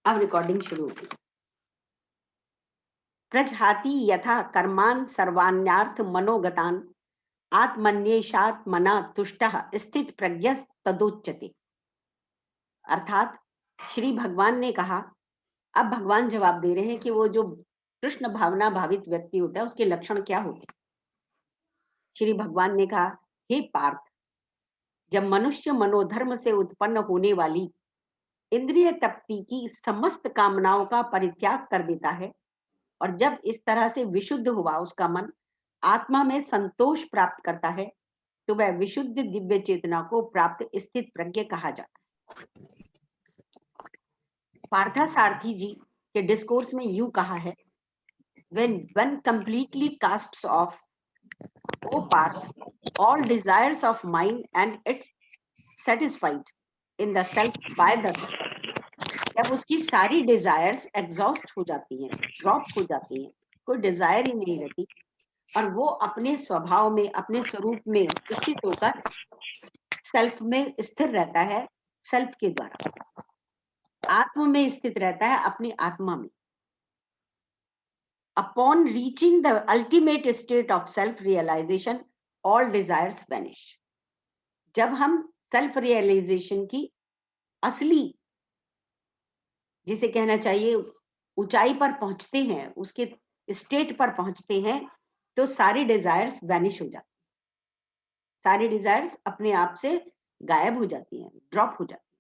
अब रिकॉर्डिंग शुरू होगी। प्रजहाति यथा कर्मान् सर्वान्यार्थ मनोगतान् आत्मन्येषात्मना तुष्टः स्थित प्रज्ञस् तदुच्यते। अर्थात श्री भगवान ने कहा, अब भगवान जवाब दे रहे हैं कि वो जो कृष्ण भावना भावित व्यक्ति होता है उसके लक्षण क्या होते हैं। श्री भगवान ने कहा, हे पार्थ, जब मनुष्य मनोधर्म से उत्पन्न होने वाली इंद्रिय तृप्ति की समस्त कामनाओं का परित्याग कर देता है और जब इस तरह से विशुद्ध हुआ उसका मन आत्मा में संतोष प्राप्त करता है, तो वह विशुद्ध दिव्य चेतना को प्राप्त स्थित प्रज्ञ कहा जाता है। पार्थसारथी जी के डिस्कोर्स में यूं कहा है, when one completely casts off, O Parth, all desires of mind and it's satisfied in the self by the self, जब उसकी सारी डिजायर्स एग्जॉस्ट हो जाती हैं, ड्रॉप हो जाती हैं, कोई डिजायर ही नहीं रहती और वो अपने स्वभाव में, अपने स्वरूप में स्थित होकर सेल्फ में स्थिर रहता है, सेल्फ के द्वारा आत्म में स्थित रहता है, अपनी आत्मा में। Upon reaching the ultimate state of self realization all desires vanish. जब हम सेल्फ रियलाइजेशन की असली, जिसे कहना चाहिए ऊंचाई पर पहुंचते हैं, उसके स्टेट पर पहुंचते हैं, तो सारी डिजायर्स वैनिश हो जाती हैं, सारी डिजायर्स अपने आप से गायब हो जाती हैं, ड्रॉप हो जाती हैं।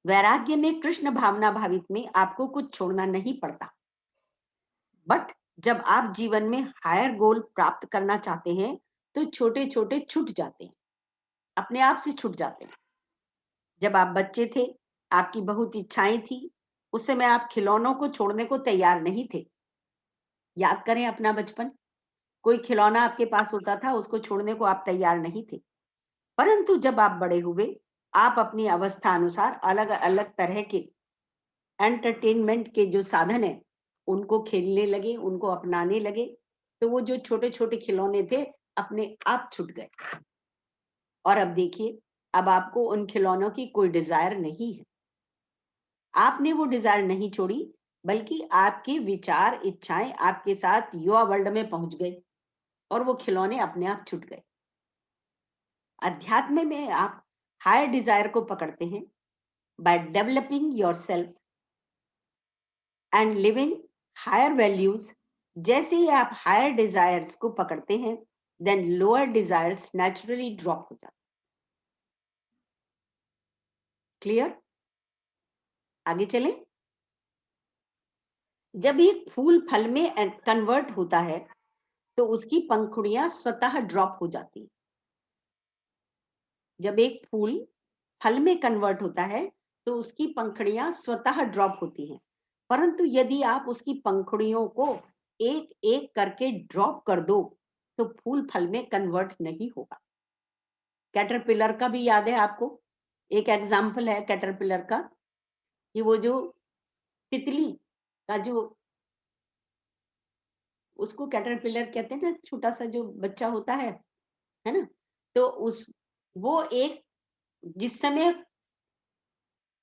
वैराग्य में कृष्ण भावना भावित में आपको कुछ छोड़ना नहीं पड़ता, बट जब आप जीवन में हायर गोल प्राप्त करना चाहते हैं तो छोटे छोटे छूट जाते हैं, अपने आप से छूट जाते हैं। जब आप बच्चे थे, आपकी बहुत इच्छाएं थी, उस समय आप खिलौनों को छोड़ने को तैयार नहीं थे। याद करें अपना बचपन, कोई खिलौना आपके पास होता था, उसको छोड़ने को आप तैयार नहीं थे। परंतु जब आप बड़े हुए, आप अपनी अवस्था अनुसार अलग अलग तरह के एंटरटेनमेंट के जो साधन है उनको खेलने लगे, उनको अपनाने लगे, तो वो जो छोटे छोटे खिलौने थे अपने आप छूट गए। और अब देखिए, अब आपको उन खिलौनों की कोई डिजायर नहीं है। आपने वो डिजायर नहीं छोड़ी, बल्कि आपके विचार, इच्छाएं आपके साथ युवा वर्ल्ड में पहुंच गए और वो खिलौने अपने आप छूट गए। अध्यात्म में आप हायर डिजायर को पकड़ते हैं by developing yourself and living higher values. जैसे ही आप हायर डिजायर्स को पकड़ते हैं, then lower desires naturally drop हो जाते। क्लियर? आगे चलें। जब एक फूल फल में कन्वर्ट होता है तो उसकी पंखुड़ियां स्वतः ड्रॉप हो जाती है। जब एक फूल फल में कन्वर्ट होता है तो उसकी पंखुड़ियां स्वतः ड्रॉप होती हैं, परंतु यदि आप उसकी पंखुड़ियों को एक एक करके ड्रॉप कर दो तो फूल फल में कन्वर्ट नहीं होगा। कैटरपिलर का भी याद है आपको, एक एग्जाम्पल है कैटरपिलर का, कि वो जो तितली का जो, उसको कैटरपिलर कहते हैं ना, छोटा सा जो बच्चा होता है ना, तो उस, वो एक, जिस समय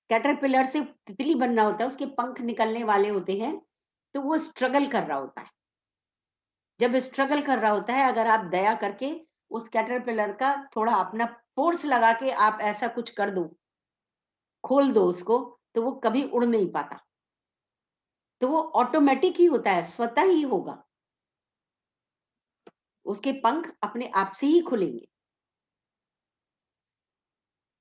कैटरपिलर से तितली बनना होता है, उसके पंख निकलने वाले होते हैं, तो वो स्ट्रगल कर रहा होता है। जब स्ट्रगल कर रहा होता है, अगर आप दया करके उस कैटरपिलर का थोड़ा अपना फोर्स लगा के आप ऐसा कुछ कर दो, खोल दो उसको, तो वो कभी उड़ नहीं पाता। तो वो ऑटोमेटिक ही होता है, स्वतः ही होगा, उसके पंख अपने आप से ही खुलेंगे।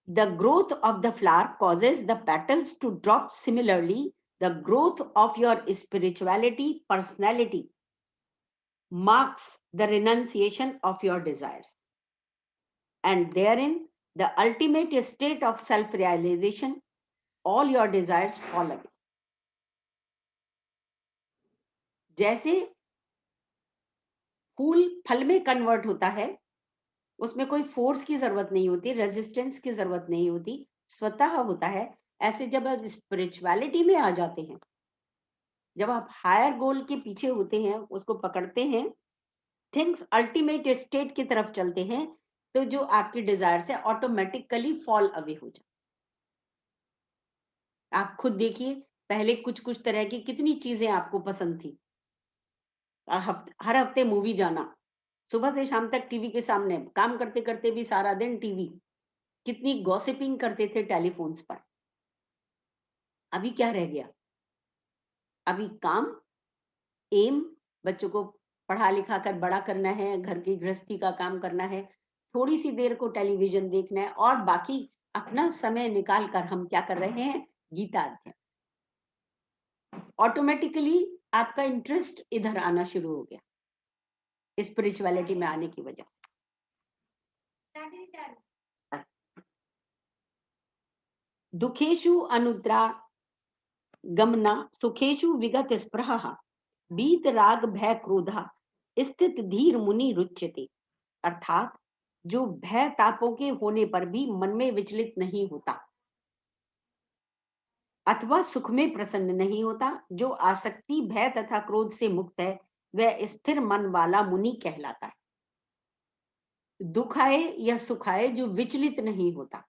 The growth of the flower causes the petals to drop. Similarly, the growth of your spirituality personality marks the renunciation of your desires, and therein the ultimate state of self-realization, all your desires fall away. जैसे फूल फल में convert होता है, उसमें कोई force की जरूरत नहीं होती, रेजिस्टेंस की जरूरत नहीं होती, स्वतः होता है। ऐसे जब आप स्पिरिचुअलिटी में आ जाते हैं, जब आप हायर गोल के पीछे होते हैं, उसको पकड़ते हैं, थिंग्स अल्टीमेट स्टेट की तरफ चलते हैं, तो जो आपकी डिजायर से ऑटोमेटिकली फॉल अवे हो जाए। आप खुद देखिए, पहले कुछ-कुछ तरह की कितनी चीज़ें आपको पसंद थी। हर हफ्ते मूवी जाना, सुबह से शाम तक टीवी के सामने, काम करते-करते भी सारा दिन टीवी, कितनी गॉसिपिंग करते थे टेलीफ़ोन्स पर। अभी क्या रह गया? अभी काम, एम, बच्चों को पढ़ा-लिखा कर बड़ा करना है, घर की गृहस्थी का काम करना है, थोड़ी-सी देर को टेलीविज़न देखना है और बाकी अपना समय निकाल कर हम क्या कर रहे हैं? गीता अध्ययन। ऑटोमैटिकली आपका इंटरेस्ट इधर आना शुरू हो गया, स्पिरिचुअलिटी में आने की वजह से। दुखेषु अनुद्रा गमना सुखेषु विगत स्पृहः बीत राग भय क्रोधा स्थित धीर मुनि रुच्यते। अर्थात जो भय तापों के होने पर भी मन में विचलित नहीं होता अथवा सुख में प्रसन्न नहीं होता, जो आसक्ति भय तथा क्रोध से मुक्त है, वह स्थिर मन वाला मुनि कहलाता है। दुख आए या सुख आए जो विचलित नहीं होता,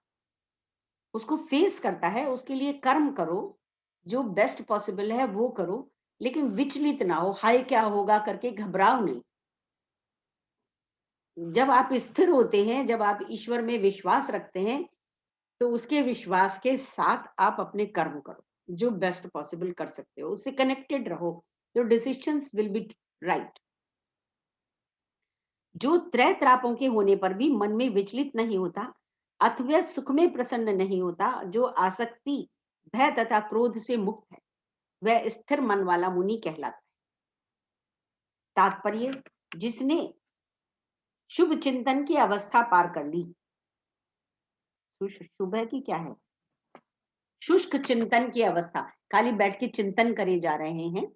उसको फेस करता है, उसके लिए कर्म करो, जो बेस्ट पॉसिबल है वो करो, लेकिन विचलित ना हो, हाय क्या होगा करके घबराओ नहीं। जब आप स्थिर होते हैं, जब आप ईश्वर में विश्वास रखते हैं, तो उसके विश्वास के साथ आप अपने कर्म करो, जो बेस्ट पॉसिबल कर सकते हो, उससे कनेक्टेड रहो, your decisions will be right. जो त्रय त्रापों के होने पर भी मन में विचलित नहीं होता अथवा सुख में प्रसन्न नहीं होता, जो आसक्ति भय तथा क्रोध से मुक्त है, वह स्थिर मन वाला मुनि कहलाता है। तात्पर्य, जिसने शुभ चिंतन की अवस्था पार कर ली, शुभ है कि क्या है, शुष्क चिंतन की अवस्था, खाली बैठ के चिंतन करे जा रहे हैं,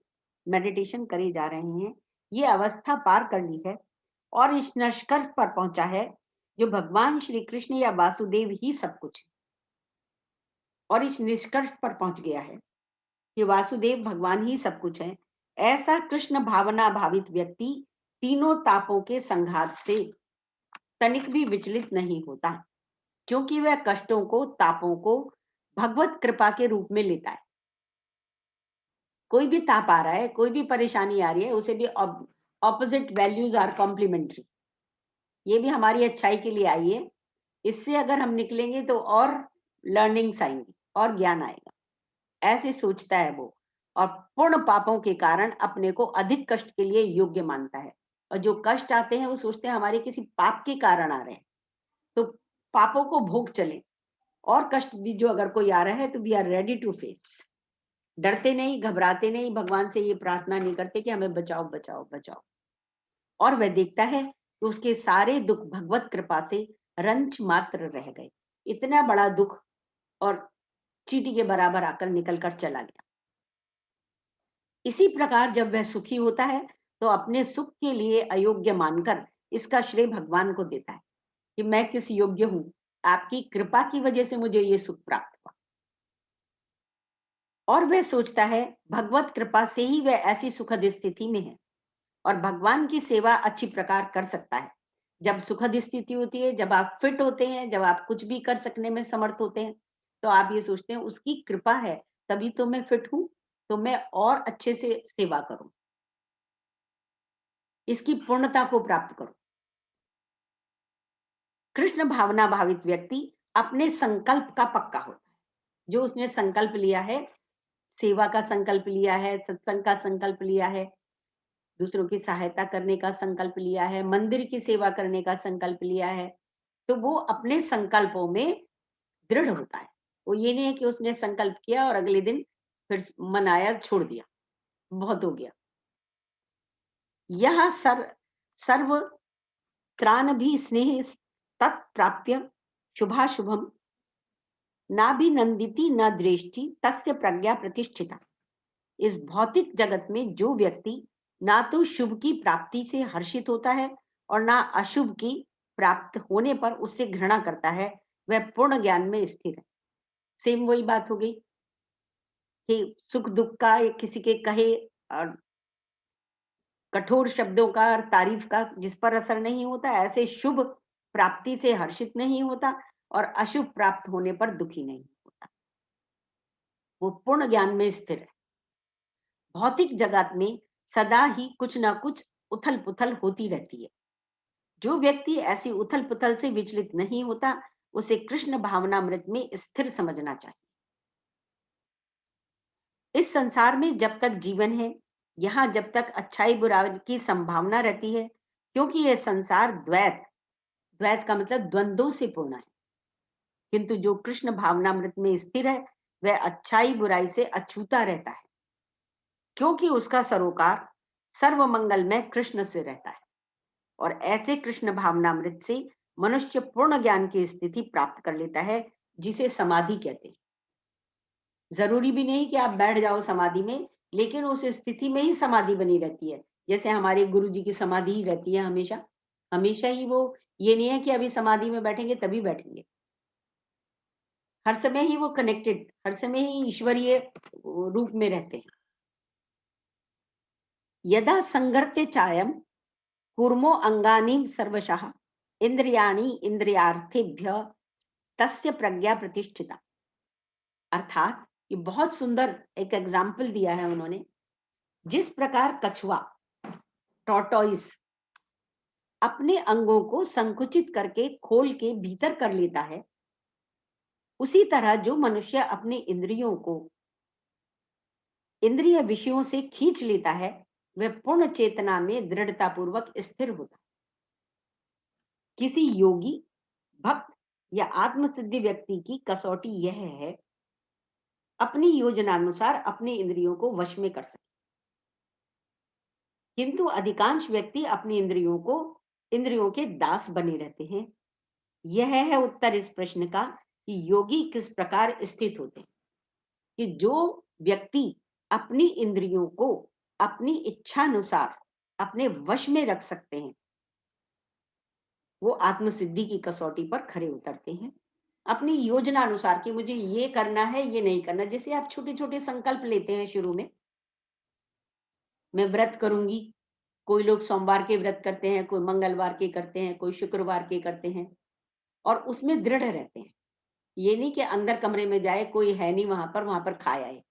मेडिटेशन करे जा रहे हैं, ये अवस्था पार कर ली है और इस निष्कर्ष पर पहुंचा है, जो भगवान श्री कृष्ण या वासुदेव ही सब कुछ है, और इस निष्कर्ष पर पहुंच गया है कि वासुदेव भगवान ही सब कुछ है। ऐसा कृष्ण भावना भावित व्यक्ति तीनों तापों के संघात से तनिक भी विचलित नहीं होता, क्योंकि वह कष्टों को, तापों को भगवत कृपा के रूप में लेता है। कोई भी ताप आ रहा है, कोई भी परेशानी आ रही है, उसे भी ऑपोजिट वैल्यूज आर कॉम्प्लीमेंट्री, ये भी हमारी अच्छाई के लिए आई है, इससे अगर हम निकलेंगे तो और लर्निंग्स आएंगी और ज्ञान आएगा, ऐसे सोचता है वो। और पूर्ण पापों के कारण अपने को अधिक कष्ट के लिए योग्य मानता है, और जो कष्ट आते हैं वो सोचते हैं हमारे किसी पाप के कारण आ रहे हैं, तो पापों को भोग चले, और कष्ट भी जो अगर कोई आ रहा है तो we are ready to face, डरते नहीं, घबराते नहीं, भगवान से ये प्रार्थना नहीं करते कि हमें बचाओ बचाओ बचाओ। और वह देखता है कि उसके सारे दुख भगवत कृपा से रंच मात्र रह गए, इतना बड़ा दुख और चींटी के बराबर आकर निकल कर चला गया। इसी प्रकार जब वह सुखी होता है तो अपने सुख के लिए अयोग्य मानकर इसका श्रेय भगवान को देता है कि मैं किस योग्य हूं, आपकी कृपा की वजह से मुझे ये सुख प्राप्त हुआ। और वह सोचता है भगवत कृपा से ही वह ऐसी सुखद स्थिति में है और भगवान की सेवा अच्छी प्रकार कर सकता है। जब सुखद स्थिति होती है, जब आप फिट होते हैं, जब आप कुछ भी कर सकने में समर्थ होते हैं, तो आप ये सोचते हैं उसकी कृपा है, तभी तो मैं फिट हूं, तो मैं और अच्छे से सेवा करूं, इसकी पूर्णता को प्राप्त करूं। कृष्ण भावना भावित व्यक्ति अपने संकल्प का पक्का होता है, जो उसने संकल्प लिया है, सेवा का संकल्प लिया है, सत्संग का संकल्प लिया है, दूसरों की सहायता करने का संकल्प लिया है, मंदिर की सेवा करने का संकल्प लिया है, तो वो अपने संकल्पों में दृढ़ होता है। वो ये नहीं है कि उसने संकल्प किया और अगले दिन फिर मन आया छोड़ दिया, बहुत हो गया। यह सर्व त्राण भी स्नेह तत्प्राप्य शुभाशुभम नाभिनंदिति न दृष्टि तस्य प्रज्ञा प्रतिष्ठिता। इस भौतिक जगत में जो व्यक्ति ना तो शुभ की प्राप्ति से हर्षित होता है और ना अशुभ की प्राप्त होने पर उससे घृणा करता है, वह पूर्ण ज्ञान में स्थिर है। सेम वही बात हो गई कि सुख दुख का किसी के कहे और कठोर शब्दों का और तारीफ का जिस पर असर नहीं होता, ऐसे शुभ प्राप्ति से हर्षित नहीं होता और अशुभ प्राप्त होने पर दुखी नहीं होता। वो पूर्ण ज्ञान में स्थिर है। भौतिक जगत में सदा ही कुछ ना कुछ उथल पुथल होती रहती है। जो व्यक्ति ऐसी उथल पुथल से विचलित नहीं होता, उसे कृष्ण भावनामृत में स्थिर समझना चाहिए। इस संसार में जब तक जीवन है, यहाँ जब तक अच्छाई बुराई की संभावना रहती है, क्योंकि यह संसार द्वैत, द्वैत का मतलब द्वंद्वों से पूर्ण है। किंतु जो कृष्ण भावनामृत में स्थिर है, वह अच्छाई बुराई से अछूता रहता है, क्योंकि उसका सरोकार सर्व मंगलमय कृष्ण से रहता है। और ऐसे कृष्ण भावनामृत से मनुष्य पूर्ण ज्ञान की स्थिति प्राप्त कर लेता है, जिसे समाधि कहते हैं। जरूरी भी नहीं कि आप बैठ जाओ समाधि में, लेकिन उस स्थिति में ही समाधि बनी रहती है। जैसे हमारे गुरु जी की समाधि ही रहती है हमेशा, हमेशा ही। वो ये नहीं है कि अभी समाधि में बैठेंगे तभी बैठेंगे, हर समय ही वो कनेक्टेड, हर समय ही ईश्वरीय रूप में रहते हैं। यदा संगर्ते चायम कूर्मो अंगानी सर्वशः इंद्रियाणि इंद्रियार्थेभ्य तस्य प्रज्ञा प्रतिष्ठिता। अर्थात ये बहुत सुंदर एक एग्जाम्पल दिया है उन्होंने। जिस प्रकार कछुआ, टॉर्टोइस, अपने अंगों को संकुचित करके खोल के भीतर कर लेता है, उसी तरह जो मनुष्य अपने इंद्रियों को इंद्रिय विषयों से खींच लेता है, वह पूर्ण चेतना में दृढ़ता पूर्वक स्थिर होता है। किसी योगी, भक्त या आत्मसिद्धि व्यक्ति की कसौटी यह है, अपनी योजनानुसार अपने इंद्रियों को वश में कर सके। किंतु अधिकांश व्यक्ति अपनी इंद्रियों के दास बने रहते हैं। यह है उत्तर इस प्रश्न का कि योगी किस प्रकार स्थित होते हैं। कि जो व्यक्ति अपनी इंद्रियों को अपनी इच्छानुसार अपने वश में रख सकते हैं, वो आत्मसिद्धि की कसौटी पर खरे उतरते हैं। अपनी योजना अनुसार कि मुझे ये करना है, ये नहीं करना। जैसे आप छोटे छोटे संकल्प लेते हैं शुरू में, मैं व्रत करूंगी। कोई लोग सोमवार के व्रत करते हैं, कोई मंगलवार के करते हैं, कोई शुक्रवार के करते हैं, और उसमें दृढ़ रहते हैं। ये नहीं कि अंदर कमरे में जाए, कोई है नहीं वहां पर खा आए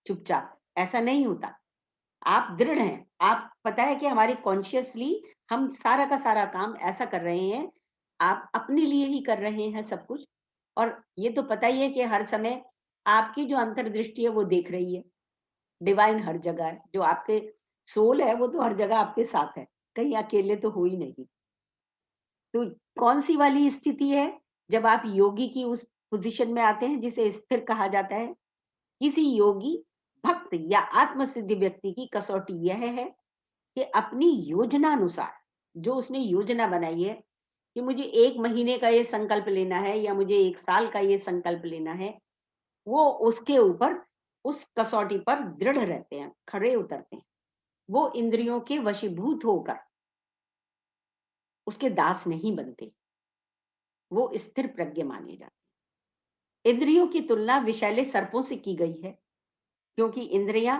चुपचाप, ऐसा नहीं होता। आप दृढ़ हैं, आप पता है कि हमारी कॉन्शियसली हम सारा का सारा काम ऐसा कर रहे हैं, आप अपने लिए ही कर रहे हैं सब कुछ। और ये तो पता ही है कि हर समय आपकी जो अंतर्दृष्टि है वो देख रही है। डिवाइन हर जगह है, जो आपके सोल है वो तो हर जगह आपके साथ है, कहीं अकेले तो हो ही नहीं। तो कौन सी वाली स्थिति है जब आप योगी की उस पोजीशन में आते हैं जिसे स्थिर कहा जाता है। किसी योगी, भक्त या आत्मसिद्धि व्यक्ति की कसौटी यह है कि अपनी योजना अनुसार, जो उसने योजना बनाई है कि मुझे 1 महीने का ये संकल्प लेना है या मुझे 1 साल का ये संकल्प लेना है, वो उसके ऊपर उस कसौटी पर दृढ़ रहते हैं, खड़े उतरते हैं। वो इंद्रियों के वशीभूत होकर उसके दास नहीं बनते, वो स्थिर प्रज्ञ माने जाते हैं। इंद्रियों की तुलना विषैले सर्पों से की गई है, क्योंकि इंद्रियां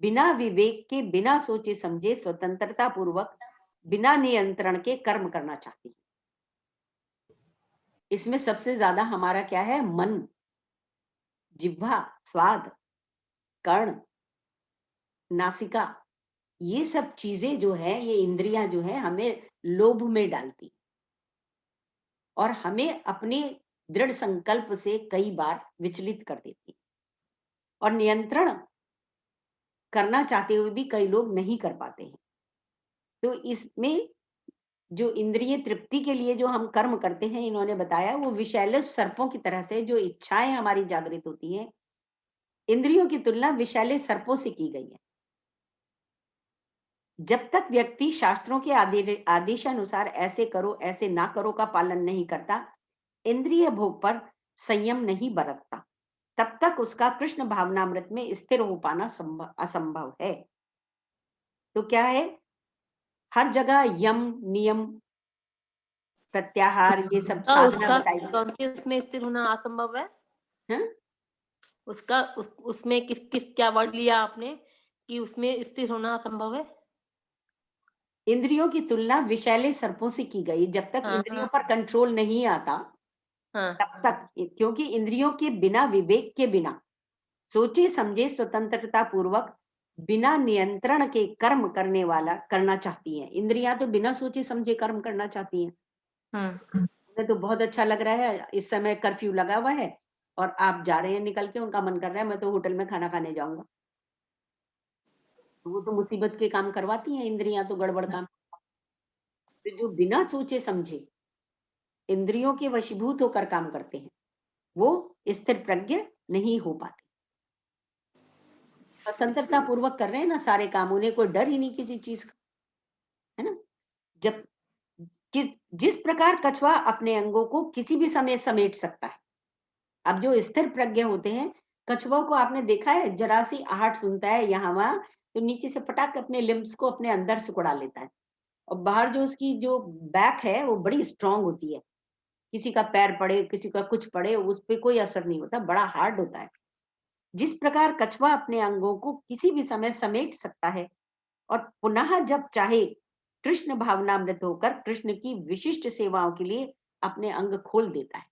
बिना विवेक के, बिना सोचे समझे, स्वतंत्रता पूर्वक, बिना नियंत्रण के कर्म करना चाहती है। इसमें सबसे ज्यादा हमारा क्या है? मन, जिह्वा, स्वाद, कर्ण, नासिका, ये सब चीजें जो है, ये इंद्रियां जो है, हमें लोभ में डालती और हमें अपने दृढ़ संकल्प से कई बार विचलित कर देती। और नियंत्रण करना चाहते हुए भी कई लोग नहीं कर पाते हैं। तो इसमें जो इंद्रिय तृप्ति के लिए जो हम कर्म करते हैं, इन्होंने बताया, वो विषैले सर्पों की तरह से जो इच्छाएं हमारी जागृत होती हैं, इंद्रियों की तुलना विषैले सर्पों से की गई है। जब तक व्यक्ति शास्त्रों के आदेशानुसार ऐसे करो ऐसे ना करो का पालन नहीं करता, इंद्रिय भोग पर संयम नहीं बरतता, तब तक उसका कृष्ण भावनामृत में स्थिर हो पाना असंभव है। तो क्या है? हर जगह यम, नियम, प्रत्याहार, ये सब साधना उसका बताई। कॉन्शियस में स्थिर होना असंभव है। हाँ? उसमें किस किस क्या वर्ड लिया आपने कि उसमें स्थिर होना असंभव है? इंद्रियों की तुलना विषैले सर्पों से की गई। जब तक हाँ इंद्रियों हाँ पर कंट्रोल नहीं आता, हाँ, तब तक क्योंकि इंद्रियों के बिना, विवेक के बिना, सोचे समझे स्वतंत्रता पूर्वक बिना नियंत्रण के कर्म करने वाला करना चाहती हैं। इंद्रियां तो बिना सोचे समझे कर्म करना चाहती हैं। हाँ, उन्हें तो बहुत अच्छा लग रहा है, इस समय कर्फ्यू लगा हुआ है और आप जा रहे हैं निकल के, उनका मन कर रहा है मैं तो होटल में खाना खाने जाऊंगा। तो वो तो मुसीबत के काम करवाती हैं, इंद्रियां तो गड़बड़ काम। तो जो बिना सोचे समझे इंद्रियों के वशीभूत होकर काम करते हैं, वो स्थिर प्रज्ञ नहीं हो पाते। स्वतंत्रता पूर्वक कर रहे हैं ना सारे काम, उन्हें कोई डर ही नहीं किसी चीज का, है ना? जब जिस जिस प्रकार कछुआ अपने अंगों को किसी भी समय समेट सकता है, अब जो स्थिर प्रज्ञ होते हैं, कछुआ को आपने देखा है, जरा सी आहट सुनता है यहाँ वहां, तो नीचे से पटाक अपने लिम्स को अपने अंदर से उड़ा लेता है। और बाहर जो उसकी जो बैक है वो बड़ी स्ट्रांग होती है, किसी का पैर पड़े, किसी का कुछ पड़े, उस पे कोई असर नहीं होता, बड़ा हार्ड होता है। जिस प्रकार कछुआ अपने अंगों को किसी भी समय समेट सकता है और पुनः जब चाहे कृष्ण भावनामृत होकर कृष्ण की विशिष्ट सेवाओं के लिए अपने अंग खोल देता है,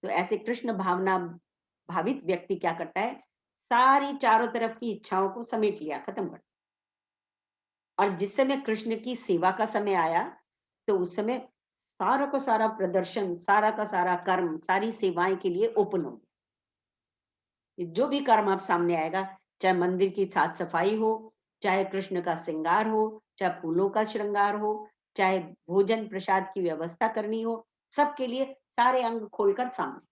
तो ऐसे कृष्ण भावना भावित व्यक्ति क्या करता है, सारी चारों तरफ की इच्छाओं को समेट लिया, खत्म कर। और जिस समय कृष्ण की सेवा का समय आया, तो उस समय सारा का सारा प्रदर्शन, सारा का सारा कर्म, सारी सेवाएं के लिए ओपन हो गया। जो भी कर्म आप सामने आएगा, चाहे मंदिर की साफ सफाई हो, चाहे कृष्ण का श्रृंगार हो, चाहे फूलों का श्रृंगार हो, चाहे भोजन प्रसाद की व्यवस्था करनी हो, सबके लिए सारे अंग खोलकर सामने।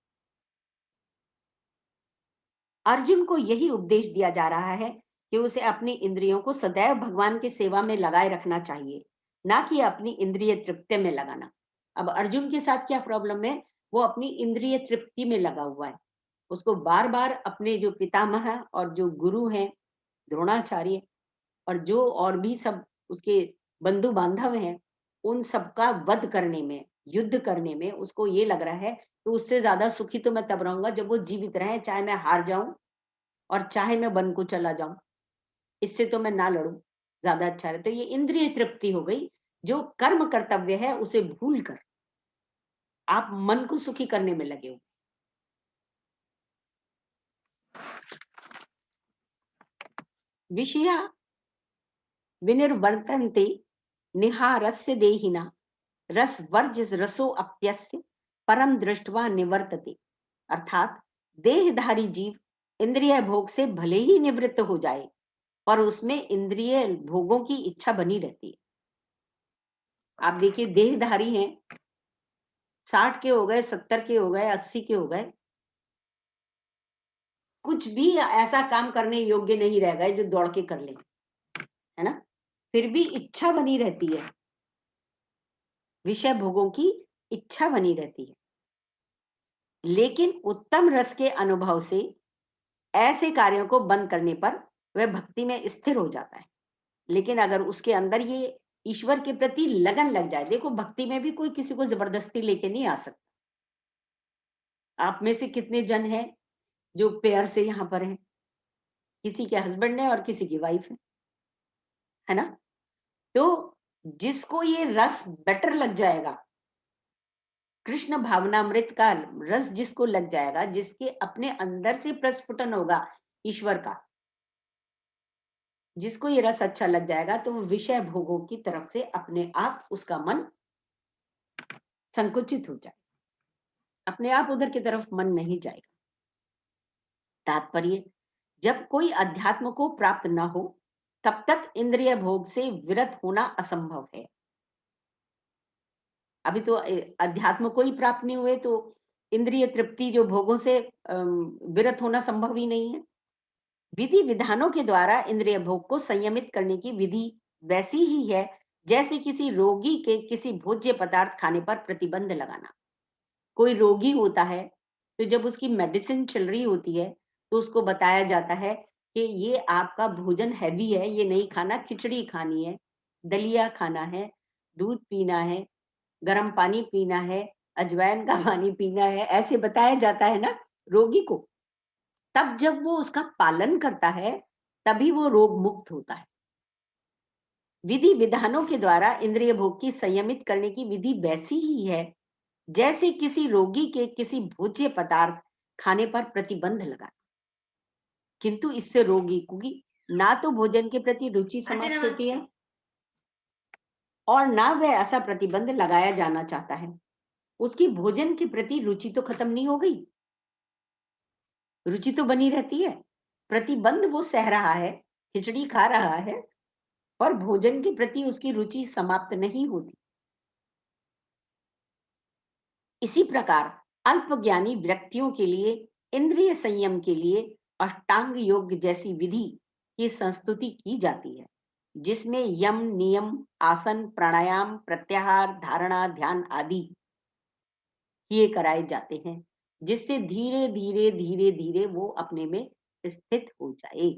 अर्जुन को यही उपदेश दिया जा रहा है कि उसे अपनी इंद्रियों को सदैव भगवान की सेवा में लगाए रखना चाहिए, ना कि अपनी इंद्रिय तृप्ति में लगाना। अब अर्जुन के साथ क्या प्रॉब्लम है, वो अपनी इंद्रिय तृप्ति में लगा हुआ है। उसको बार बार अपने जो पितामह और जो गुरु हैं, द्रोणाचार्य, और जो और भी सब उसके बंधु बांधव हैं, उन सबका वध करने में, युद्ध करने में उसको ये लग रहा है कि उससे ज्यादा सुखी तो मैं तब रहूंगा जब वो जीवित रहे, चाहे मैं हार जाऊं और चाहे मैं वन को चला जाऊं, इससे तो मैं ना लड़ूं, ज्यादा अच्छा है। तो ये इंद्रिय तृप्ति हो गई। जो कर्म कर्तव्य है उसे भूल कर आप मन को सुखी करने में लगे हो। विषया विनिर्वर्तन्ते निहारस्य देहिना रसवर्ज रसो अप्यस्य परम दृष्टवा निवर्तते। अर्थात देहधारी जीव इंद्रिय भोग से भले ही निवृत्त हो जाए, पर उसमें इंद्रिय भोगों की इच्छा बनी रहती है। आप देखिए, देहधारी हैं, 60 के हो गए, 70 के हो गए, 80 के हो गए, कुछ भी ऐसा काम करने योग्य नहीं रह गए जो दौड़ के कर ले, है ना? फिर भी इच्छा बनी रहती है, विषय भोगों की इच्छा बनी रहती है। लेकिन उत्तम रस के अनुभव से ऐसे कार्यों को बंद करने पर वह भक्ति में स्थिर हो जाता है। लेकिन अगर उसके अंदर ये ईश्वर के प्रति लगन लग जाए, देखो भक्ति में भी कोई किसी को जबरदस्ती लेके नहीं आ सकता। आप में से कितने जन हैं जो पेयर से यहाँ पर हैं, किसी के हस्बैंड है और किसी की वाइफ है ना? तो जिसको ये रस बेटर लग जाएगा, कृष्ण भावनामृत का रस जिसको लग जाएगा, जिसके अपने अंदर से प्रस्फुटन होगा ईश्वर का, जिसको ये रस अच्छा लग जाएगा, तो वो विषय भोगों की तरफ से अपने आप उसका मन संकुचित हो जाए, अपने आप उधर की तरफ मन नहीं जाएगा। तात्पर्य, जब कोई अध्यात्म को प्राप्त न हो, तब तक इंद्रिय भोग से विरत होना असंभव है। अभी तो अध्यात्म को ही प्राप्त नहीं हुए, तो इंद्रिय तृप्ति जो भोगों से विरत होना संभव ही नहीं है। विधि विधानों के द्वारा इंद्रिय भोग को संयमित करने की विधि वैसी ही है जैसे किसी रोगी के किसी भोज्य पदार्थ खाने पर प्रतिबंध लगाना। कोई रोगी होता है, तो जब उसकी मेडिसिन चल रही होती है, तो उसको बताया जाता है कि ये आपका भोजन हैवी है, ये नहीं खाना, खिचड़ी खानी है, दलिया खाना है, दूध पीना है, गर्म पानी पीना है, अजवाइन का पानी पीना है, ऐसे बताया जाता है ना रोगी को। तब जब वो उसका पालन करता है, तभी वो रोग मुक्त होता है। विधि विधानों के द्वारा इंद्रिय भोग की संयमित करने की विधि वैसी ही है जैसे किसी रोगी के किसी भोज्य पदार्थ खाने पर प्रतिबंध लगाना, किंतु इससे रोगी की ना तो भोजन के प्रति रुचि समाप्त होती है और ना वह ऐसा प्रतिबंध लगाया जाना चाहता है। उसकी भोजन के प्रति रुचि तो खत्म नहीं हो गई, रुचि तो बनी रहती है। प्रतिबंध वो सह रहा है, खिचड़ी खा रहा है, पर भोजन के प्रति उसकी रुचि समाप्त नहीं होती। इसी प्रकार अल्पज्ञानी व्यक्तियों के लिए इंद्रिय संयम के लिए अष्टांग योग जैसी विधि की संस्तुति की जाती है, जिसमें यम, नियम, आसन, प्राणायाम, प्रत्याहार, धारणा, ध्यान आदि किए कराए जाते हैं, जिससे धीरे धीरे धीरे धीरे वो अपने में स्थित हो जाए।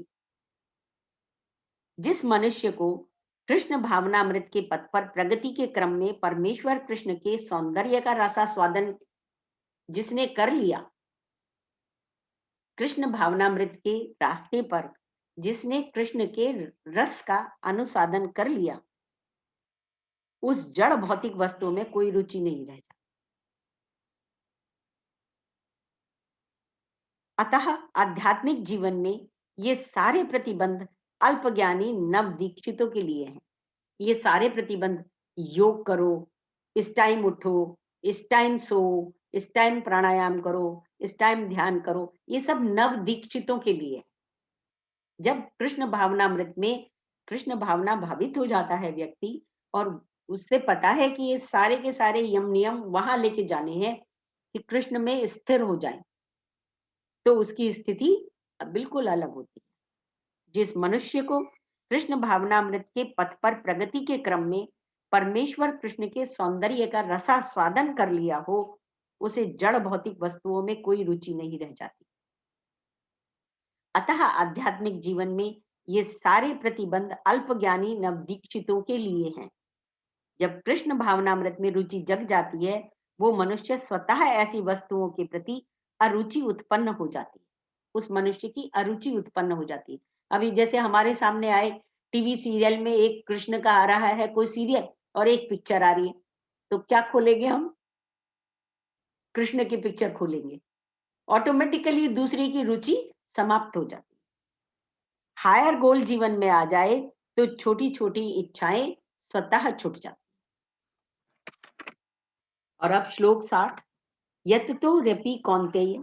जिस मनुष्य को कृष्ण भावनामृत के पथ पर प्रगति के क्रम में परमेश्वर कृष्ण के सौंदर्य का रसास्वादन जिसने कर लिया, कृष्ण भावनामृत के रास्ते पर जिसने कृष्ण के रस का अनुसाधन कर लिया, उस जड़ भौतिक वस्तुओं में कोई रुचि नहीं रह जाती। अतः आध्यात्मिक जीवन में ये सारे प्रतिबंध अल्पज्ञानी नव दीक्षितों के लिए हैं। ये सारे प्रतिबंध, योग करो, इस टाइम उठो, इस टाइम सो, इस टाइम प्राणायाम करो, इस टाइम ध्यान करो, ये सब नव दीक्षितों के लिए है। जब कृष्ण भावनामृत में कृष्ण भावना भावित हो जाता है व्यक्ति और उससे पता है कि ये सारे के सारे यम नियम वहां लेके जाने हैं कि कृष्ण में स्थिर हो जाए, तो उसकी स्थिति बिल्कुल अलग होती है। जिस मनुष्य को कृष्ण भावनामृत के पथ पर प्रगति के क्रम में परमेश्वर कृष्ण के सौंदर्य का रसास्वादन कर लिया हो, उसे जड़ भौतिक वस्तुओं में कोई रुचि नहीं रह जाती। अतः आध्यात्मिक जीवन में ये सारे प्रतिबंध अल्पज्ञानी नवदीक्षितों के लिए हैं। जब कृष्ण भावनामृत में रुचि जग जाती है, वो मनुष्य स्वतः ऐसी वस्तुओं के प्रति अरुचि उत्पन्न हो जाती है, उस मनुष्य की अरुचि उत्पन्न हो जाती है। अभी जैसे हमारे सामने आए टीवी सीरियल में एक कृष्ण का आ रहा है कोई सीरियल और एक पिक्चर आ रही है, तो क्या खोलेंगे हम? कृष्ण की पिक्चर खोलेंगे। ऑटोमेटिकली दूसरे की रुचि समाप्त हो जाती है। हायर गोल जीवन में आ जाए तो छोटी छोटी इच्छाएं स्वतः छूट जाती। और अब श्लोक 60, यततो रपि कौन्तेय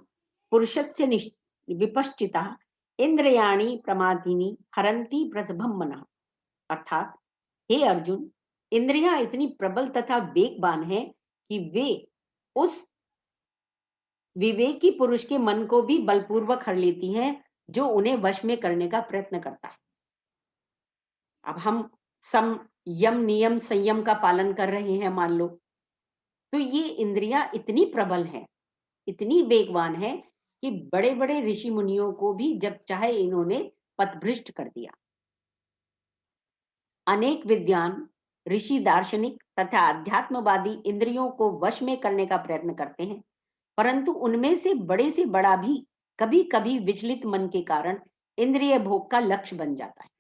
पुरुषस्य विपश्चिता इंद्रियाणि प्रमादीनि हरन्ति प्रसभम मनः। अर्थात हे अर्जुन, इंद्रियां इतनी प्रबल तथा वेगवान है कि वे उस विवेकी पुरुष के मन को भी बलपूर्वक हर लेती हैं जो उन्हें वश में करने का प्रयत्न करता है। अब हम सम यम नियम संयम का पालन कर रहे हैं मान लो, तो ये इंद्रियां इतनी प्रबल हैं, इतनी वेगवान है कि बड़े बड़े ऋषि मुनियों को भी जब चाहे इन्होंने पथभ्रष्ट कर दिया। अनेक विद्वान ऋषि, दार्शनिक तथा अध्यात्मवादी इंद्रियों को वश में करने का प्रयत्न करते हैं, परंतु उनमें से बड़ा भी कभी कभी विचलित मन के कारण इंद्रिय भोग का लक्ष्य बन जाता है।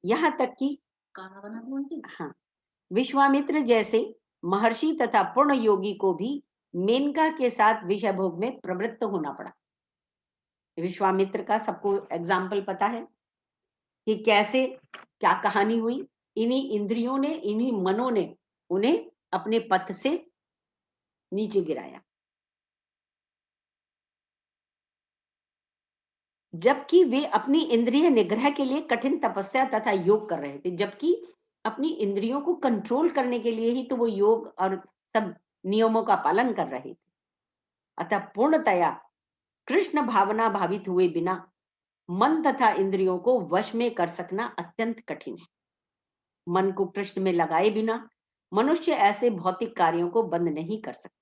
यहाँ तक कि हाँ, विश्वामित्र जैसे महर्षि तथा पूर्ण योगी को भी मेनका के साथ विषय भोग में प्रवृत्त होना पड़ा। विश्वामित्र का सबको एग्जाम्पल पता है कि कैसे क्या कहानी हुई। इन्हीं इंद्रियों ने, इन्हीं मनों ने उन्हें अपने पथ से नीचे गिराया। जबकि वे अपनी इंद्रिय निग्रह के लिए कठिन तपस्या तथा योग कर रहे थे, जबकि अपनी इंद्रियों को कंट्रोल करने के लिए ही तो वो योग और सब नियमों का पालन कर रहे थे। अतः पूर्णतया कृष्ण भावना भावित हुए बिना मन तथा इंद्रियों को वश में कर सकना अत्यंत कठिन है। मन को कृष्ण में लगाए बिना मनुष्य ऐसे भौतिक कार्यों को बंद नहीं कर सकता।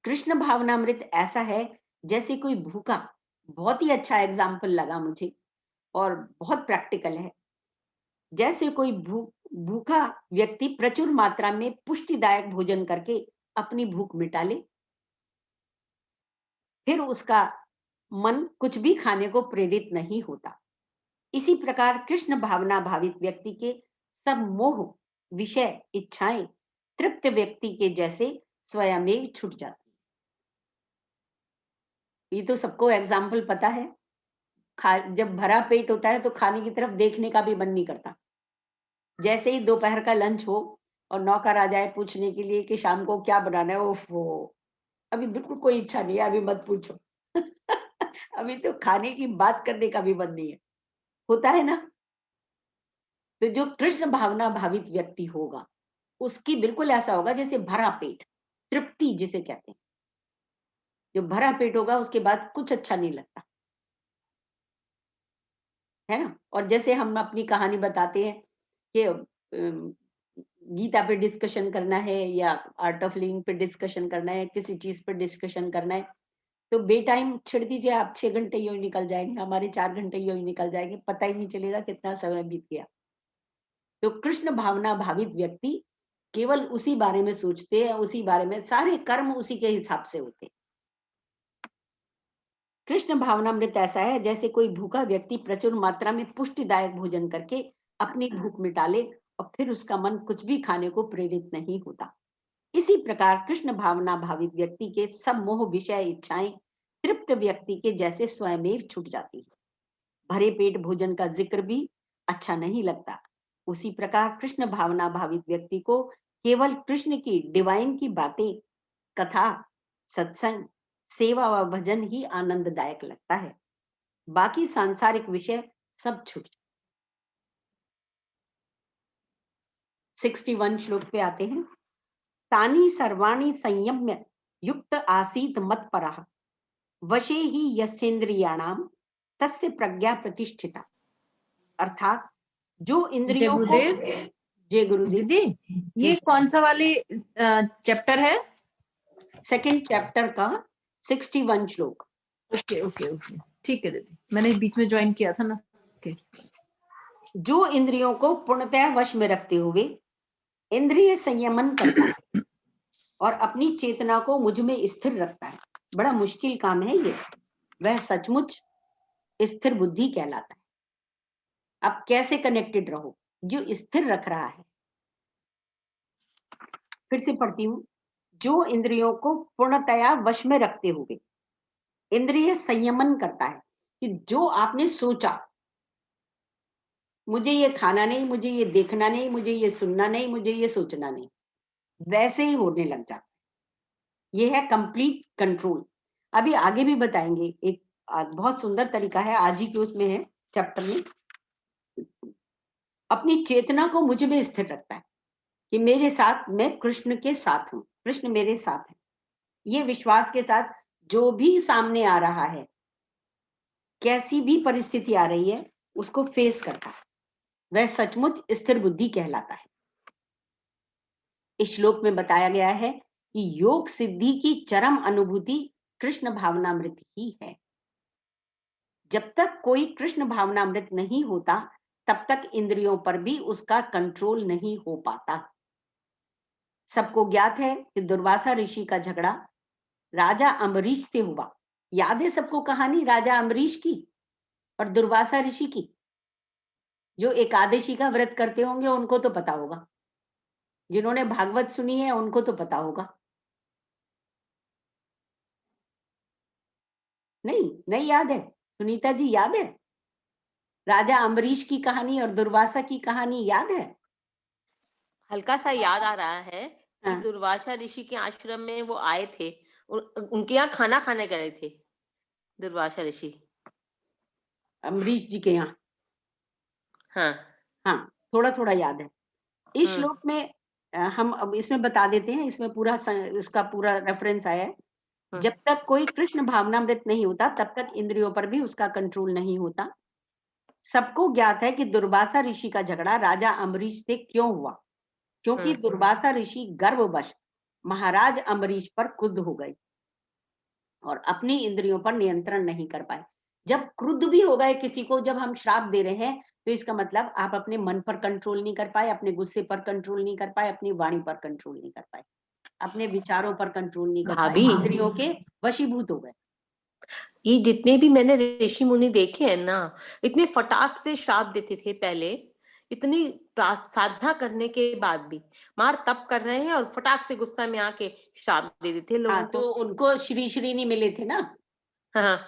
कृष्ण भावनामृत ऐसा है जैसे कोई भूखा, बहुत ही अच्छा एग्जाम्पल लगा मुझे और बहुत प्रैक्टिकल है। जैसे कोई भूखा व्यक्ति प्रचुर मात्रा में पुष्टिदायक भोजन करके अपनी भूख मिटा ले, फिर उसका मन कुछ भी खाने को प्रेरित नहीं होता। इसी प्रकार कृष्ण भावना भावित व्यक्ति के सब मोह, विषय, इच्छाएं तृप्त व्यक्ति के जैसे स्वयमेव छूट जाती है। ये तो सबको एग्जाम्पल पता है। जब भरा पेट होता है तो खाने की तरफ देखने का भी मन नहीं करता। जैसे ही दोपहर का लंच हो और नौकर आ जाए पूछने के लिए कि शाम को क्या बनाना है, ओफो! अभी बिल्कुल कोई इच्छा नहीं है, अभी मत पूछो। अभी तो खाने की बात करने का भी मन नहीं है। होता है ना? तो जो कृष्ण भावना भावित व्यक्ति होगा, उसकी बिल्कुल ऐसा होगा जैसे भरा पेट, तृप्ति जिसे कहते हैं। जो भरा पेट होगा उसके बाद कुछ अच्छा नहीं लगता, है ना? और जैसे हम अपनी कहानी बताते हैं कि गीता पे डिस्कशन करना है या आर्ट ऑफ लिविंग पे डिस्कशन करना है, किसी चीज़ पे डिस्कशन करना है, तो बेटाइम छिड़ दीजिए आप, 6 घंटे यूँ ही निकल जाएँगे, हमारे 4 घंटे यूँ ही निकल जाएँगे, पता ही नहीं चलेगा कितना समय बीत गया। तो कृष्ण भावना भावित व्यक्ति केवल उसी बारे में सोचते हैं, उसी बारे में सारे कर्म उसी के हिसाब से होते हैं। कृष्ण भावनामृत ऐसा है जैसे कोई भूखा व्यक्ति प्रचुर मात्रा में पुष्टिदायक भोजन करके अपनी भूख मिटा ले और फिर उसका मन कुछ भी खाने को प्रेरित नहीं होता। इसी प्रकार कृष्ण भावना भावित व्यक्ति के सब मोह विषय इच्छाएं तृप्त व्यक्ति के जैसे स्वयमेव छूट जाती है। भरे पेट भोजन का जिक्र भी अच्छा नहीं लगता। उसी प्रकार कृष्ण भावना भावित व्यक्ति को केवल कृष्ण की डिवाइन की बातें, कथा, सत्संग, सेवा व भजन ही आनंददायक लगता है। बाकी सांसारिक विषय सब छूट। 61 श्लोक पे आते हैं। तानि सर्वाणि संयम्य युक्त आसीत मत्परः वशे ही यस्येन्द्रियाणाम तस्य प्रज्ञा प्रतिष्ठिता। अर्थात जो जय इंद्रियों को, गुरुदेव। जय गुरुदेव। दीदी ये कौन सा वाली चैप्टर है? सेकंड चैप्टर का 61 श्लोक। ओके ओके ओके, ठीक है दीदी, मैंने बीच में ज्वाइन किया था ना। ओके। जो इंद्रियों को पूर्णतः वश में रखते हुए इंद्रिय संयमन करता है और अपनी चेतना को मुझ में स्थिर रखता है। बड़ा मुश्किल काम है ये, वह सचमुच स्थिर बुद्धि कहलाता है। अब कैसे कनेक्टेड रहो? जो स्थिर रख रहा है। फिर से पढ़ती हूँ। जो इंद्रियों को पूर्णतया वश में रखते हुए इंद्रिय संयमन करता है कि जो आपने सोचा, मुझे ये खाना नहीं, मुझे ये देखना नहीं, मुझे ये सुनना नहीं, मुझे ये सोचना नहीं, वैसे ही होने लग जाता है। ये है कंप्लीट कंट्रोल। अभी आगे भी बताएंगे, एक बहुत सुंदर तरीका है, आज ही के उसमें है चैप्टर में। अपनी चेतना को मुझ में स्थिर रखता है कि मेरे साथ, मैं कृष्ण के साथ हूं, कृष्ण मेरे साथ है। ये विश्वास के साथ जो भी सामने आ रहा है, कैसी भी परिस्थिति आ रही है, उसको फेस करता है, वह सचमुच स्थिर बुद्धि कहलाता है। इस श्लोक में बताया गया है कि योग सिद्धि की चरम अनुभूति कृष्ण भावनामृत ही है। जब तक कोई कृष्ण भावनामृत नहीं होता, तब तक इंद्रियों पर भी उसका कंट्रोल नहीं हो पाता। सबको ज्ञात है कि दुर्वासा ऋषि का झगड़ा राजा अम्बरीश से हुआ। याद है सबको कहानी राजा अम्बरीश की और दुर्वासा ऋषि की? जो एकादशी का व्रत करते होंगे उनको तो पता होगा, जिन्होंने भागवत सुनी है उनको तो पता होगा। नहीं नहीं याद है? सुनीता जी याद है? राजा अम्बरीश की कहानी और दुर्वासा की कहानी याद है? हल्का सा याद आ रहा है कि हाँ, दुर्वासा ऋषि के आश्रम में वो आए थे। उनके यहाँ खाना खाने गए थे दुर्वासा ऋषि। अम्बरीश जी के यहाँ। हाँ। हाँ, थोड़ा थोड़ा याद है। इस हम्म। श्लोक में हम अब इसमें बता देते हैं, इसमें पूरा उसका पूरा रेफरेंस आया है। जब तक कोई कृष्ण भावनामृत नहीं होता, तब तक इंद्रियों पर भी उसका कंट्रोल नहीं होता। सबको ज्ञात है कि दुर्वासा ऋषि का झगड़ा राजा अम्बरीश से क्यों हुआ, क्योंकि दुर्वासा ऋषि गर्ववश महाराज अम्बरीश पर क्रुद्ध हो गए और अपनी इंद्रियों पर नियंत्रण नहीं कर पाए। जब क्रुद्ध भी हो गए किसी को, जब हम श्राप दे रहे हैं, तो इसका मतलब आप अपने मन पर कंट्रोल नहीं कर पाए, अपने गुस्से पर कंट्रोल नहीं कर पाए, अपनी वाणी पर कंट्रोल नहीं कर पाए, अपने विचारों पर कंट्रोल नहीं कर पाए, भाभी, इंद्रियों के वशीभूत हो गए। ये जितने भी मैंने ऋषि मुनि देखे हैं ना, इतने फटाक से श्राप देते थे पहले इतनी साधना करने के बाद भी मार तप कर रहे हैं और फटाक से गुस्सा में आके श्राप दे देते हैं लोगों हाँ, तो को। उनको श्री श्री नहीं मिले थे ना। हाँ।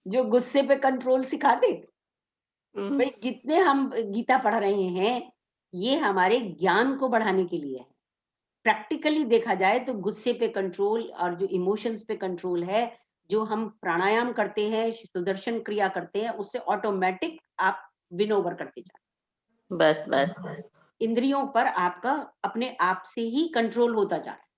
जो गुस्से पे कंट्रोल सिखा दे। हम्म, भाई जितने हम गीता पढ़ रहे हैं, ये हमारे ज्ञान को बढ़ाने के लिए है। प्रैक्टिकली देखा जाए तो गुस्से पे कंट्रोल और जो इमोशंस पे कंट्रोल है, जो हम प्राणायाम करते हैं, सुदर्शन क्रिया करते हैं, उससे ऑटोमेटिक आप विन ओवर करते जाए। बस बस। इंद्रियों पर आपका अपने आप से ही कंट्रोल होता जा रहा है।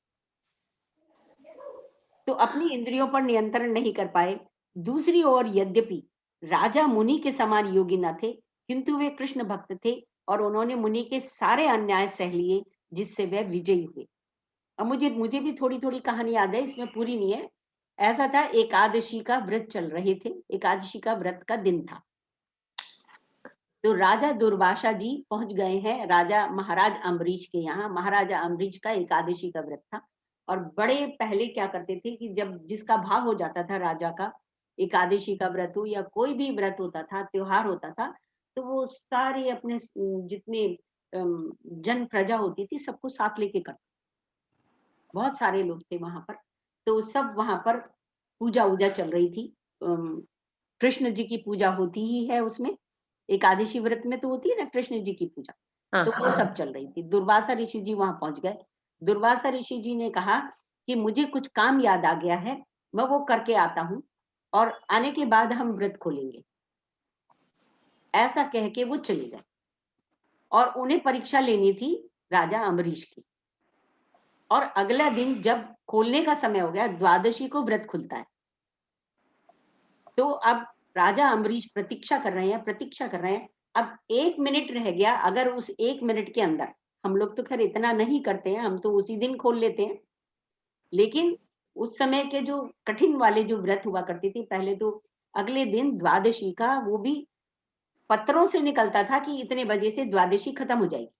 तो अपनी इंद्रियों पर नियंत्रण नहीं कर पाए। दूसरी ओर यद्यपि राजा मुनि के समान योगी न थे, किंतु वे कृष्ण भक्त थे और उन्होंने मुनि के सारे अन्याय सह लिए, जिससे वे विजयी हुए। अब मुझे मुझे भी थोड़ी-थोड़ी कहानी याद है, इसमें पूरी नहीं है। ऐसा था, एकादशी का व्रत चल रहे थे, एकादशी का व्रत का दिन था। तो राजा दुर्वासा जी पहुंच गए हैं राजा महाराज अम्बरीश के यहाँ। महाराजा अम्बरीश का एकादशी का व्रत था और बड़े पहले क्या करते थे कि जब जिसका भाग हो जाता था राजा का, एकादशी का व्रत हो या कोई भी व्रत होता था, त्योहार होता था, तो वो सारे अपने जितने जन प्रजा होती थी सबको साथ लेके करते। बहुत सारे लोग थे वहां पर, तो सब वहां पर पूजा वूजा चल रही थी। कृष्ण जी की पूजा होती ही है उसमें, एकादशी व्रत में तो होती है ना कृष्ण जी की पूजा। तो वो हाँ। सब चल रही थी। दुर्वासा ऋषि जी वहां पहुंच गए। दुर्वासा ऋषि जी ने कहा कि मुझे कुछ काम याद आ गया है, मैं वो करके आता हूँ और आने के बाद हम व्रत खोलेंगे। ऐसा कह के वो चले गए और उन्हें परीक्षा लेनी थी राजा अम्बरीश की। और अगला दिन जब खोलने का समय हो गया, द्वादशी को व्रत खुलता है। तो अब राजा अम्बरीश प्रतीक्षा कर रहे हैं, प्रतीक्षा कर रहे हैं। अब 1 मिनट रह गया, अगर उस 1 मिनट के अंदर, हम लोग तो खैर इतना नहीं करते हैं, हम तो उसी दिन खोल लेते हैं। लेकिन उस समय के जो कठिन वाले जो व्रत हुआ करते थे, पहले तो अगले दिन द्वादशी का वो भी पत्रों से निकलता था कि इतने बजे से द्वादशी खत्म हो जाएगी।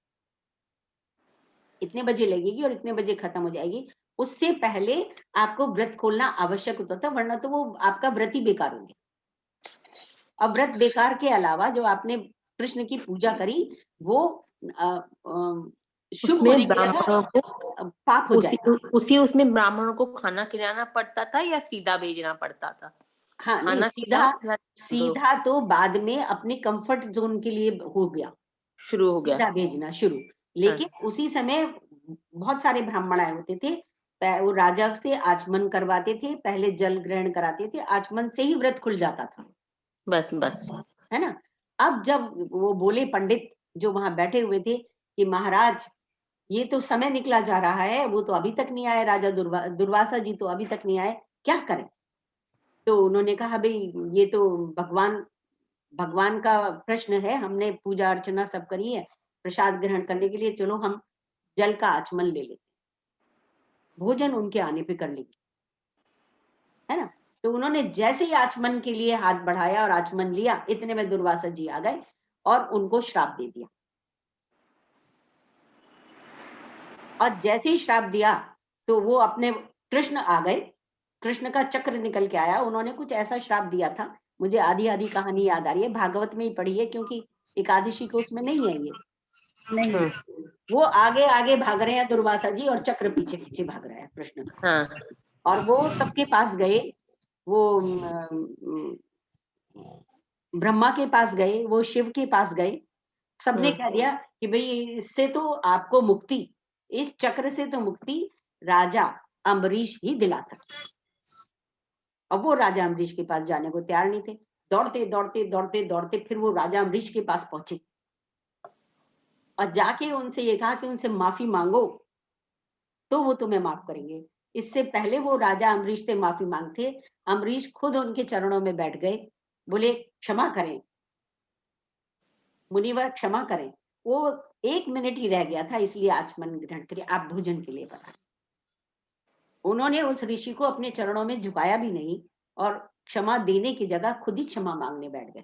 इतने बजे लगेगी और इतने बजे खत्म हो जाएगी। उससे पहले आपको व्रत खोलना आवश्यक होता था, वरना तो वो आपका व्रत ही बेकार हो गया। अब व्रत बेकार के अलावा जो आपने कृष्ण की पूजा करी, वो शुभ होने उसमें की ब्राह्मणों जगह को पाप हो उसी जाएगा। उसी उसमें ब्राह्मणों को खाना खिलाना पड़ता था या सीधा भेजना पड़ता था? हाँ, नहीं, खाना खिलाओ सीधा या दो, सीधा तो बाद में अपने कंफर्ट जोन के लिए हो गया, शुरू हो गया। सीधा भेजना शुरू। हाँ। लेकिन उसी समय बहुत सारे ब्राह्मण आए होते थे। वो राजा से आचमन करवाते थे, पहले जल ग्रहण कराते थे, आचमन से ही व्रत खुल जाता था, बस बस। है ना? अब जब वो बोले पंडित जो वहां बैठे हुए थे कि महाराज, ये तो समय निकला जा रहा है, वो तो अभी तक नहीं आए, राजा दुर्वासा जी तो अभी तक नहीं आए, क्या करें? तो उन्होंने कहा, भाई ये तो भगवान भगवान का प्रश्न है, हमने पूजा अर्चना सब करी है, प्रसाद ग्रहण करने के लिए चलो हम जल का आचमन ले लेते, भोजन उनके आने पे कर लेंगे, है ना? तो उन्होंने जैसे ही आचमन के लिए हाथ बढ़ाया और आचमन लिया, इतने में दुर्वासा जी आ गए और उनको श्राप दे दिया। और जैसे ही श्राप दिया, तो वो अपने कृष्ण आ गए, कृष्ण का चक्र निकल के आया, उन्होंने कुछ ऐसा श्राप दिया था, मुझे आधी-आधी कहानी याद आ रही है, भागवत में ही पढ़ी है क्योंकि एकादशी को उसमें नहीं है ये। हाँ। वो आगे-आगे भाग रहे हैं दुर्वासा जी और चक्र पीछे-पीछे भाग रहा है कृष्ण का। हाँ। और वो सबके पास गए, वो ब्रह्मा के पास गए, वो शिव के पास गए, सबने हम्म, कह दिया कि भई इससे तो आपको मुक्ति, इस चक्र से तो मुक्ति राजा अम्बरीश ही दिला सकते हैं। अब वो राजा अम्बरीश के पास जाने को तैयार नहीं थे। दौड़ते फिर वो राजा अम्बरीश के पास पहुँचे और जाके उनसे ये कहा कि उनसे माफ़ी माँगो, तो वो तुम्हें माफ़ करेंगे। इससे पहले वो राजा अम्बरीश से माफ़ी माँगते, अम्बरीश खुद उनके चरणों में बैठ गए, बोले, "क्षमा करें, मुनिवर क्षमा करें।" वो 1 मिनट ही रह गया था, इसलिए आचमन ग्रहण करिए, आप भोजन के लिए पधारें। उन्होंने उस ऋषि को अपने चरणों में झुकाया भी नहीं और क्षमा देने की जगह खुद ही क्षमा मांगने बैठ गए।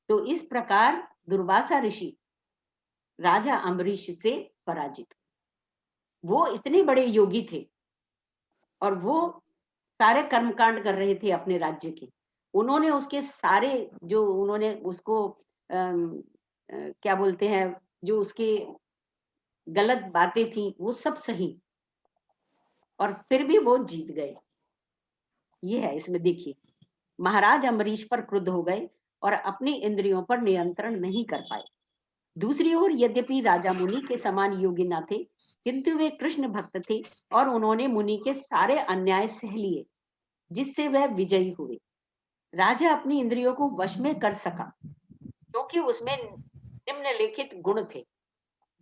तो इस प्रकार दुर्वासा ऋषि राजा अम्बरीश से पराजित। वो इतने बड़े योगी थे और वो सारे कर्मकांड कर रहे थे अपने राज्य के। उन्होंने उसके सारे जो उन्होंने उसको क्या बोलते हैं, जो उसके गलत बातें थी वो सब सही, और फिर भी वो जीत गए। ये है इसमें, देखिए महाराज अम्बरीश पर क्रुद्ध हो गए और अपनी इंद्रियों पर नियंत्रण नहीं कर पाए। दूसरी ओर यद्यपि राजा मुनि के समान योग्य न थे, किंतु वे कृष्ण भक्त थे और उन्होंने मुनि के सारे अन्याय सह लिए, जिससे वह विजयी हुए। राजा अपनी इंद्रियों को वश में कर सका क्योंकि उसमें निम्नलिखित गुण थे,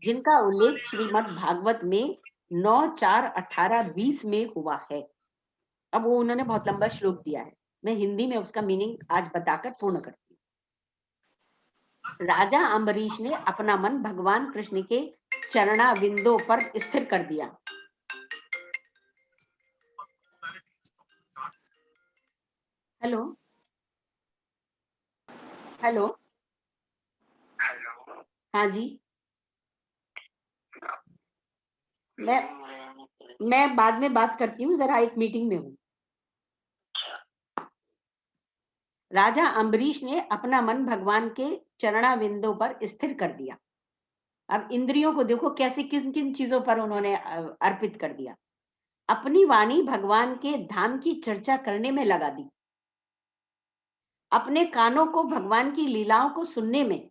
जिनका उल्लेख श्रीमद् भागवत में 9, 4, 18, 20 में हुआ है। अब वो उन्होंने बहुत लंबा श्लोक दिया है, मैं हिंदी में उसका मीनिंग आज बताकर पूर्ण करती हूँ। राजा अम्बरीश ने अपना मन भगवान कृष्ण के चरणाविंदों पर स्थिर कर दिया। हेलो हेलो, हाँ जी, मैं बाद में बात करती हूँ, जरा एक मीटिंग में हूँ। राजा अम्बरीश ने अपना मन भगवान के चरणाविंदों पर स्थिर कर दिया। अब इंद्रियों को देखो कैसे किन किन चीजों पर उन्होंने अर्पित कर दिया। अपनी वाणी भगवान के धाम की चर्चा करने में लगा दी, अपने कानों को भगवान की लीलाओं को सुनने में,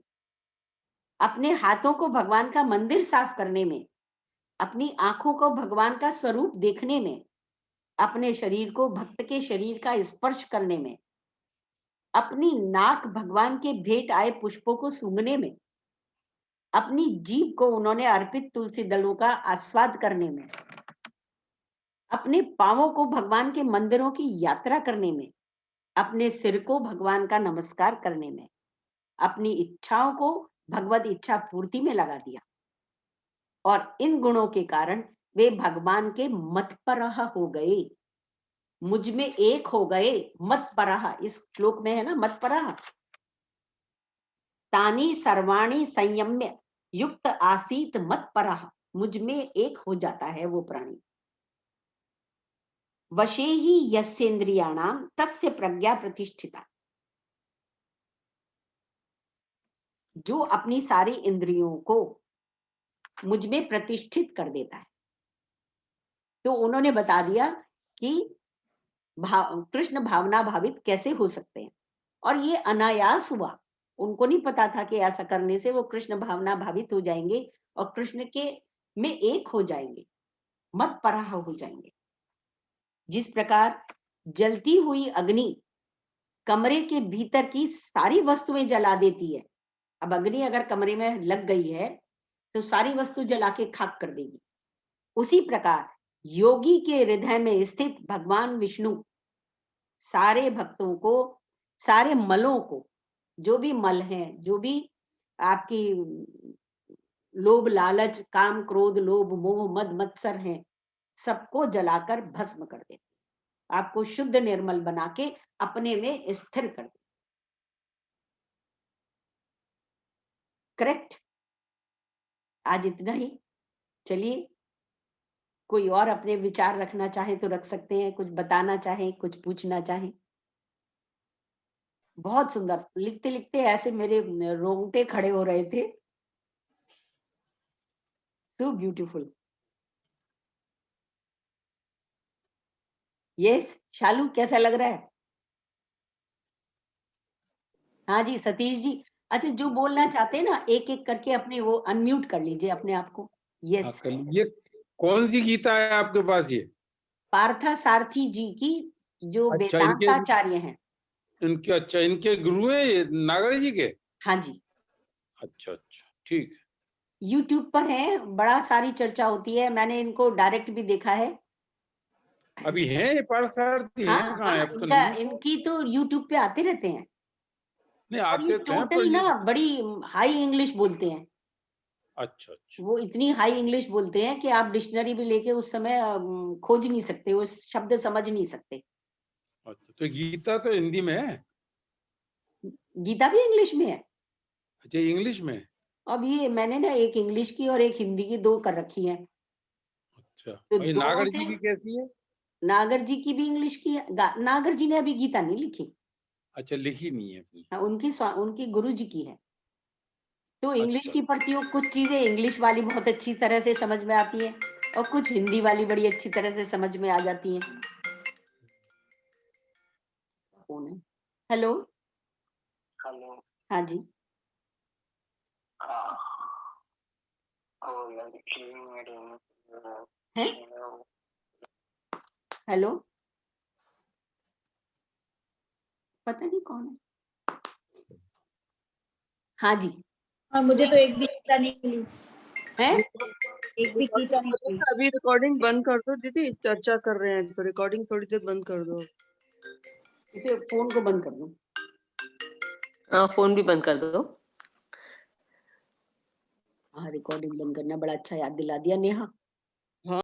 अपने हाथों को भगवान का मंदिर साफ करने में, अपनी आंखों को भगवान का स्वरूप देखने में, अपने शरीर को भक्त के शरीर का स्पर्श करने में, अपनी नाक भगवान के भेंट आए पुष्पों को सूंघने में, अपनी जीभ को उन्होंने अर्पित तुलसी दलों का आस्वाद करने में, अपने पांवों को भगवान के मंदिरों की यात्रा करने में, अपने सिर को भगवान का नमस्कार करने में, अपनी इच्छाओं को भगवत इच्छा पूर्ति में लगा दिया। और इन गुणों के कारण वे भगवान के मतपरह हो गए, मुझ में एक हो गए। मतपरह इस श्लोक में है ना, मतपरह। तानी सर्वाणी संयम्य युक्त आसीत मतपरह, मुझ में एक हो जाता है वो प्राणी। वशे ही यस्येन्द्रियाणाम तस्य प्रज्ञा प्रतिष्ठिता, जो अपनी सारी इंद्रियों को मुझ में प्रतिष्ठित कर देता है। तो उन्होंने बता दिया कि कृष्ण भावना भावित कैसे हो सकते हैं, और ये अनायास हुआ। उनको नहीं पता था कि ऐसा करने से वो कृष्ण भावना भावित हो जाएंगे और कृष्ण के में एक हो जाएंगे, मत पराह हो जाएंगे। जिस प्रकार जलती हुई अग्नि कमरे के भीतर की सारी वस्तुएं जला देती है, अब अग्नि अगर कमरे में लग गई है तो सारी वस्तु जला के खाक कर देगी। उसी प्रकार योगी के हृदय में स्थित भगवान विष्णु सारे भक्तों को, सारे मलों को, जो भी मल हैं, जो भी आपकी लोभ लालच काम क्रोध लोभ मोह मद मत्सर हैं, सबको जलाकर भस्म कर देते, आपको शुद्ध निर्मल बना के अपने में स्थिर कर दे। करेक्ट। आज इतना ही। चलिए, कोई और अपने विचार रखना चाहे तो रख सकते हैं, कुछ बताना चाहे, कुछ पूछना चाहे। बहुत सुंदर, लिखते लिखते ऐसे मेरे रोंगटे खड़े हो रहे थे। So beautiful. यस शालू, कैसा लग रहा है? हाँ जी सतीश जी। अच्छा, जो बोलना चाहते हैं ना एक एक करके अपने वो अनम्यूट कर लीजिए अपने आप को। यस। ये कौन सी गीता है आपके पास? ये पार्था सारथी जी की, जो अच्छा, वेदांताचार्य हैं। इनके अच्छा, इनके गुरु हैं ये नागरे जी के? हाँ जी। अच्छा अच्छा, ठीक है। यूट्यूब पर है, बड़ा सारी चर्चा होती है, मैंने इनको डायरेक्ट भी देखा है। अभी हैं ये पार्थसारथी हाँ हैं? कहाँ है? अब तो इनका, नहीं। इनकी तो यूट्यूब पे आते रहते हैं। नहीं, और ये आते तो हैं टोटल पर ना बड़ी हाई इंग्लिश बोलते हैं। अच्छा अच्छा, वो इतनी हाई इंग्लिश बोलते हैं कि आप डिक्शनरी भी लेके उस समय खोज नहीं सकते, वो शब्द समझ नहीं सकते। अच्छा। तो गीता तो हिंदी में है? गीता भी इंग्लिश में है। अच्छा, इंग्लिश में है। अब ये मैंने ना एक इंग्लिश की और एक हिंदी की दो कर रखी है। अच्छा, तो और ये दोनों नागर से, जी की कैसी है? नागर जी की भी इंग्लिश की है। नागर जी ने अभी गीता नहीं लिखी। अच्छा, लिखी नहीं है अपनी। हाँ, उनकी गुरु जी की है। तो इंग्लिश अच्छा। की पढ़ती हूँ, कुछ चीजें इंग्लिश वाली बहुत अच्छी तरह से समझ में आती है और कुछ हिंदी वाली बड़ी अच्छी तरह से समझ में आ जाती है। कौन है? हेलो। हेलो। हाँ जी। वो लड़की मेरी है? हेलो, पता नहीं कौन है। हाँ जी। और मुझे तो एक भी कीटा नहीं मिली, है? एक भी कीटा नहीं मिली। अभी रिकॉर्डिंग बंद कर दो दीदी, चर्चा कर रहे हैं तो रिकॉर्डिंग थोड़ी देर बंद कर दो। इसे फोन को बंद कर दो। हाँ, फोन भी बंद कर दो। हाँ, रिकॉर्डिंग बंद करना बड़ा अच्छा याद दिला दिया नेहा।